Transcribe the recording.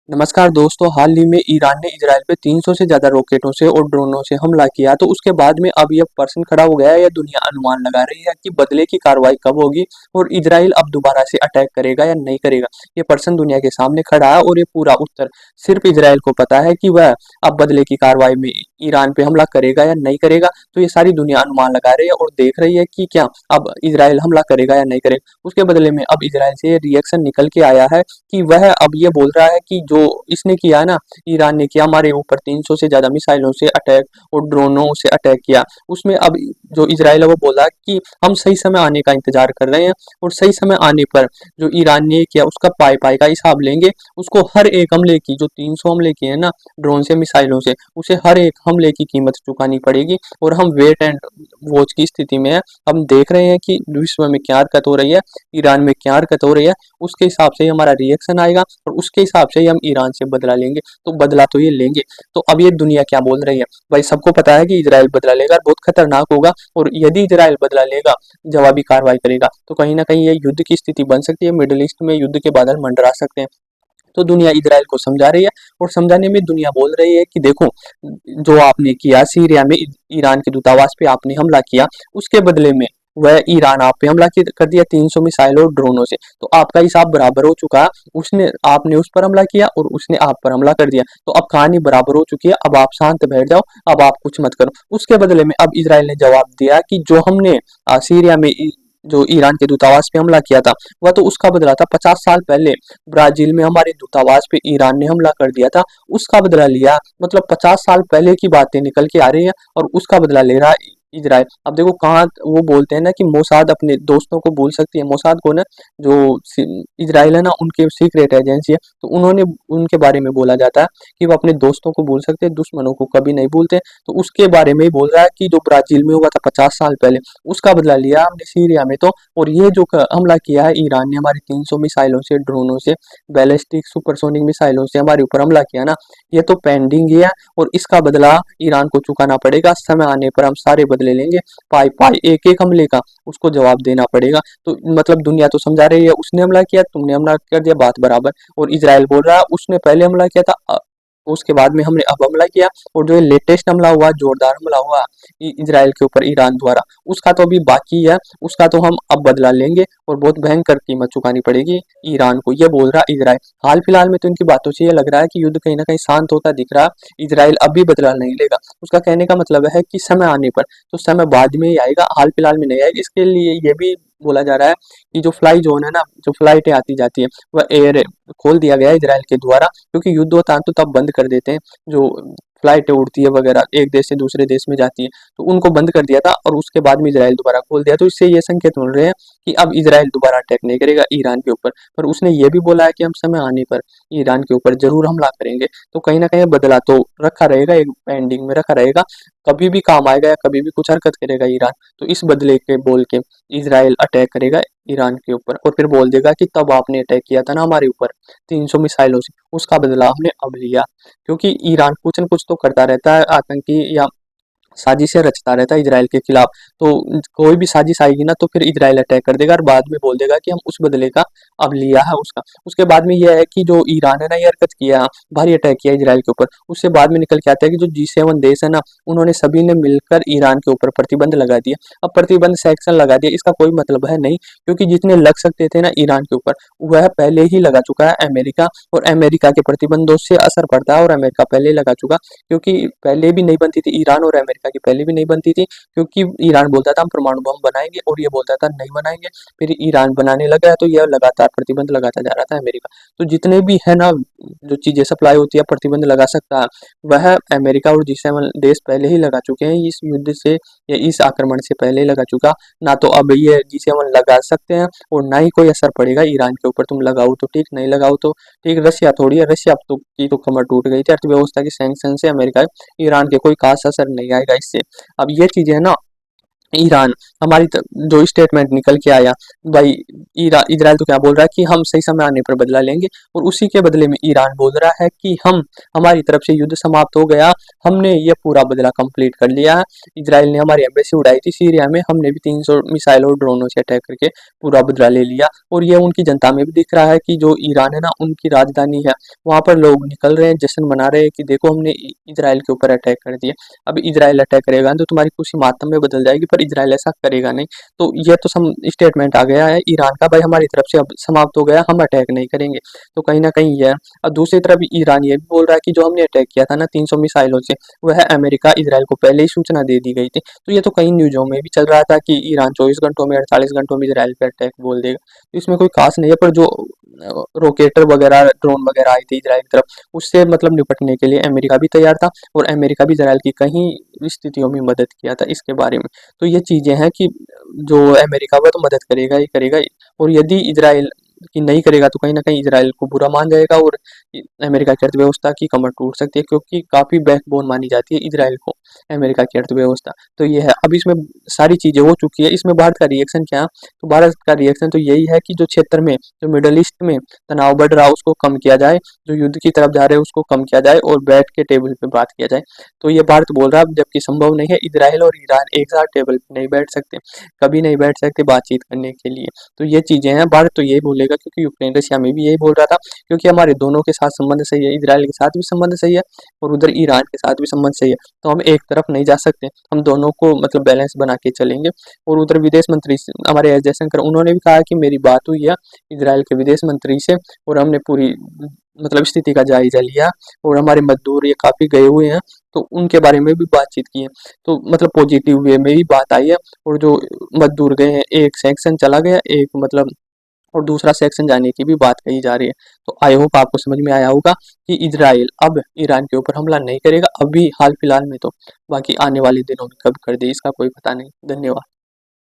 नमस्कार दोस्तों, हाल ही में ईरान ने इजराइल पे 300 से ज़्यादा रॉकेटों से और ड्रोनों से हमला किया। तो उसके बाद में अब ये प्रश्न खड़ा हो गया है या दुनिया अनुमान लगा रही है कि बदले की कार्रवाई कब होगी और इजराइल अब दोबारा से अटैक करेगा या नहीं करेगा। ये प्रश्न दुनिया के सामने खड़ा है और ये पूरा उत्तर सिर्फ इजराइल को पता है कि वह अब बदले की कार्रवाई में ईरान पे हमला करेगा या नहीं करेगा। तो ये सारी दुनिया अनुमान लगा रही है और देख रही है कि क्या अब इजराइल हमला करेगा या नहीं करेगा। उसके बदले में अब इजराइल से रिएक्शन निकल के आया है कि वह अब ये बोल रहा है कि जो इसने किया है ना, ईरान ने किया हमारे ऊपर 300 से ज्यादा मिसाइलों से अटैक और ड्रोनों से अटैक किया। उसमें अब जो इजराइल है वो बोला कि हम सही समय आने का इंतजार कर रहे हैं और सही समय आने पर जो ईरान ने किया उसका पाई पाई का हिसाब लेंगे। उसको हर एक हमले की, जो 300 हमले किए हैं ना ड्रोन से मिसाइलों से, उसे हर एक हमले की कीमत चुकानी पड़ेगी। और हम वेट एंड वॉच की स्थिति में है। हम देख रहे हैं कि विश्व में क्या हरकत हो रही है, ईरान में क्या हरकत हो रही है। उसके हिसाब से ही हमारा रिएक्शन आएगा और उसके हिसाब से ही हम ईरान से बदला लेंगे। तो बदला तो ये लेंगे। तो अब ये दुनिया क्या बोल रही है, भाई सबको पता है कि इजराइल बदला लेगा, बहुत खतरनाक होगा। और यदि इजराइल बदला लेगा, जवाबी कार्रवाई करेगा, तो कहीं ना कहीं ये युद्ध की स्थिति बन सकती है। मिडिल ईस्ट में युद्ध के बादल मंडरा सकते हैं। तो दुनिया इजराइल को समझा रही है और समझाने में दुनिया बोल रही है कि देखो, जो आपने किया सीरिया में, ईरान के दूतावास पे आपने हमला किया, उसके बदले में वह ईरान आप पे हमला कर दिया 300 मिसाइलों और ड्रोनों से। तो आपका हिसाब बराबर हो चुका है। उसने आपने उस पर हमला किया और उसने आप पर हमला कर दिया। तो अब कहानी बराबर हो चुकी है। अब आप शांत बैठ जाओ, अब आप कुछ मत करो। उसके बदले में अब इजराइल ने जवाब दिया कि जो हमने सीरिया में जो ईरान के दूतावास पे हमला किया था, वह तो उसका बदला था। 50 साल पहले ब्राजील में हमारे दूतावास पे ईरान ने हमला कर दिया था, उसका बदला लिया। मतलब 50 साल पहले की बातें निकल के आ रही है और उसका बदला ले रहा है इजराइल। अब देखो कहाँ वो बोलते हैं ना कि मोसाद अपने दोस्तों को बोल सकती है। मोसाद को ना, जो इजराइल है ना, उनके सीक्रेट एजेंसी है। तो उन्होंने उनके बारे में बोला जाता है कि वो अपने दोस्तों को बोल सकते हैं, दुश्मनों को कभी नहीं भूलते। तो उसके बारे में ही बोल रहा है कि जो ब्राजील में हुआ था 50 साल पहले, उसका बदला लिया हमने सीरिया में। तो और ये जो हमला किया है ईरान ने हमारी 300 मिसाइलों से, ड्रोनों से, बैलिस्टिक सुपरसोनिक मिसाइलों से हमारे ऊपर हमला किया ना, ये तो पेंडिंग ही है। और इसका बदला ईरान को चुकाना पड़ेगा। समय आने पर हम सारे बदले लेंगे, पाई पाई एक एक हमले का उसको जवाब देना पड़ेगा। तो मतलब दुनिया तो समझा रही है, उसने हमला किया, तुमने हमला कर दिया, बात बराबर। और इजराइल बोल रहा है उसने पहले हमला किया था, उसके बाद में हमने अब हमला किया। और जो लेटेस्ट हमला हुआ, जोरदार हमला हुआ इजराइल के ऊपर ईरान द्वारा, उसका तो अभी बाकी है। उसका तो हम अब बदला लेंगे और बहुत भयंकर कीमत चुकानी पड़ेगी ईरान को, ये बोल रहा है इजराइल। हाल फिलहाल में तो इनकी बातों से ये लग रहा है कि युद्ध कहीं ना कहीं शांत होता दिख रहा है। इजराइल अभी बदला नहीं लेगा। उसका कहने का मतलब है कि समय आने पर, तो समय बाद में ही आएगा, हाल फिलहाल में नहीं आएगा। इसके लिए ये भी बोला जा रहा है कि जो फ्लाई जोन है ना, जो फ्लाइटें आती जाती है, वह एयर खोल दिया गया है इजराइल के द्वारा। क्योंकि युद्ध होता है तो तब बंद कर देते हैं, जो फ्लाइटें उड़ती है वगैरह, एक देश से दूसरे देश में जाती है। तो उनको बंद कर दिया था और उसके बाद में इजराइल दोबारा खोल दिया। तो इससे ये संकेत मिल रहे हैं कि अब इजराइल दोबारा अटैक नहीं करेगा ईरान के ऊपर। पर उसने ये भी बोला है कि हम समय आने पर ईरान के ऊपर जरूर हमला करेंगे। तो कहीं ना कहीं बदला तो रखा रहेगा, एक पेंडिंग में रखा रहेगा। कभी भी काम आएगा या कभी भी कुछ हरकत करेगा ईरान, तो इस बदले के बोल के इजराइल अटैक करेगा ईरान के ऊपर और फिर बोल देगा कि तब आपने अटैक किया था ना हमारे ऊपर 300 मिसाइलों से, उसका बदला हमने अब लिया। क्योंकि ईरान कुछ न कुछ तो करता रहता है, आतंकी या साजिशें रचता रहता है इजराइल के खिलाफ। तो कोई भी साजिश आएगी ना, तो फिर इजराइल अटैक कर देगा और बाद में बोल देगा कि हम उस बदले का अब लिया है उसका। उसके बाद में यह है कि जो ईरान है ना, ये हरकत किया, भारी अटैक किया इजराइल के ऊपर। उससे बाद में निकल के आता है कि जो G7 देश है ना, उन्होंने सभी ने मिलकर ईरान के ऊपर प्रतिबंध लगा दिया। अब प्रतिबंध सैक्शन लगा दिया, इसका कोई मतलब है नहीं। क्योंकि जितने लग सकते थे ना ईरान के ऊपर, वह पहले ही लगा चुका है अमेरिका। और अमेरिका के प्रतिबंधों से असर पड़ता है और अमेरिका पहले ही लगा चुका। क्योंकि पहले भी नहीं बनती थी ईरान और अमेरिका की, पहले भी नहीं बनती थी। क्योंकि ईरान बोलता था हम परमाणु बम बनाएंगे और ये बोलता था नहीं बनाएंगे। फिर ईरान बनाने लगा तो यह लगातार प्रतिबंध लगाता जा रहा था अमेरिका। तो जितने भी है ना, जो चीजें सप्लाई होती है, प्रतिबंध लगा सकता है, वह अमेरिका और G7 देश पहले ही लगा चुके हैं इस युद्ध से या इस आक्रमण से पहले ही लगा चुका। ना तो अब ये G7 लगा सकते हैं और ना ही कोई असर पड़ेगा ईरान के ऊपर। तुम लगाओ तो ठीक, नहीं लगाओ तो ठीक। रशिया थोड़ी है, रशिया तो की तो कमर टूट गई थी अर्थव्यवस्था की सैंक्शन से। अमेरिका ईरान के कोई खास असर नहीं आएगा इससे। अब ये चीजें है ना, ईरान जो स्टेटमेंट निकल के आया भाई, इजराइल तो क्या बोल रहा है कि हम सही समय आने पर बदला लेंगे, और उसी के बदले में ईरान बोल रहा है कि हमारी तरफ से युद्ध समाप्त हो गया, हमने ये पूरा बदला कंप्लीट कर लिया है। इजराइल ने हमारी एम्बेसी उड़ाई थी सीरिया में, हमने भी 300 मिसाइल और ड्रोनों से अटैक करके पूरा बदला ले लिया। और ये उनकी जनता में भी दिख रहा है कि जो ईरान है ना, उनकी राजधानी है, वहां पर लोग निकल रहे हैं, जश्न मना रहे हैं कि देखो हमने इजराइल के ऊपर अटैक कर दिया। अब इजराइल अटैक करेगा तो तुम्हारी खुशी मातम में बदल जाएगी, पर इजराइल ऐसा करेगा नहीं। तो ये तो स्टेटमेंट आ गया है ईरान का, भाई हमारी तरफ से अब समाप्त हो गया, हम अटैक नहीं करेंगे। तो कहीं ना कहीं ये है। और दूसरी तरफ ईरान ये भी बोल रहा है कि जो हमने अटैक किया था ना 300 मिसाइलों से, वह अमेरिका इजराइल को पहले ही सूचना दे दी गई थी। तो ये तो कई न्यूज़ों में भी चल रहा था कि ईरान 24 घंटों में 48 घंटों में इजराइल पे अटैक बोल देगा। तो इसमें कोई खास नहीं है, पर जो रोकेटर वगैरह ड्रोन वगैरह आई थी इजराइल की तरफ, उससे मतलब निपटने के लिए अमेरिका भी तैयार था, और अमेरिका भी इजराइल की कहीं स्थितियों में मदद किया था इसके बारे में। तो ये चीज़ें हैं कि जो अमेरिका वह तो मदद करेगा ही करेगा ही, और यदि इजराइल की नहीं करेगा तो कहीं ना कहीं इजराइल को बुरा मान जाएगा, और अमेरिका की अर्थव्यवस्था की कमर टूट सकती है, क्योंकि काफ़ी बैकबोन मानी जाती है इजराइल को अमेरिका की अर्थव्यवस्था। तो ये है, अब इसमें सारी चीज़ें हो चुकी है, इसमें भारत का रिएक्शन क्या है? तो भारत का रिएक्शन तो यही है कि जो क्षेत्र में, जो मिडल ईस्ट में तनाव बढ़ रहा है उसको कम किया जाए, जो युद्ध की तरफ जा रहे हैं उसको कम किया जाए, और बैठ के टेबल पे बात किया जाए। तो ये भारत बोल रहा है, जबकि संभव नहीं है, इजराइल और ईरान एक साथ टेबल पे नहीं बैठ सकते, कभी नहीं बैठ सकते बातचीत करने के लिए। तो ये चीज़ें हैं, भारत तो यही बोलेगा, क्योंकि यूक्रेन रशिया में भी यही बोल रहा था, क्योंकि हमारे दोनों के साथ संबंध सही है, इजराइल के साथ भी संबंध सही है, और उधर ईरान के साथ भी संबंध सही है। तो हम एक तरफ नहीं जा सकते, हम दोनों को मतलब बैलेंस बना के चलेंगे। और उधर विदेश मंत्री हमारे एस जयशंकर, उन्होंने भी कहा कि मेरी बात हुई है इजराइल के विदेश मंत्री से, और हमने पूरी मतलब स्थिति का जायजा लिया, और हमारे मजदूर ये काफ़ी गए हुए हैं, तो उनके बारे में भी बातचीत की है। तो मतलब पॉजिटिव वे में भी बात आई है, और जो मजदूर गए हैं, एक सेक्शन चला गया, एक मतलब और दूसरा सेक्शन जाने की भी बात कही जा रही है। तो आई होप आपको समझ में आया होगा कि इजराइल अब ईरान के ऊपर हमला नहीं करेगा अभी हाल फिलहाल में, तो बाकी आने वाले दिनों में कब कर दे इसका कोई पता नहीं। धन्यवाद।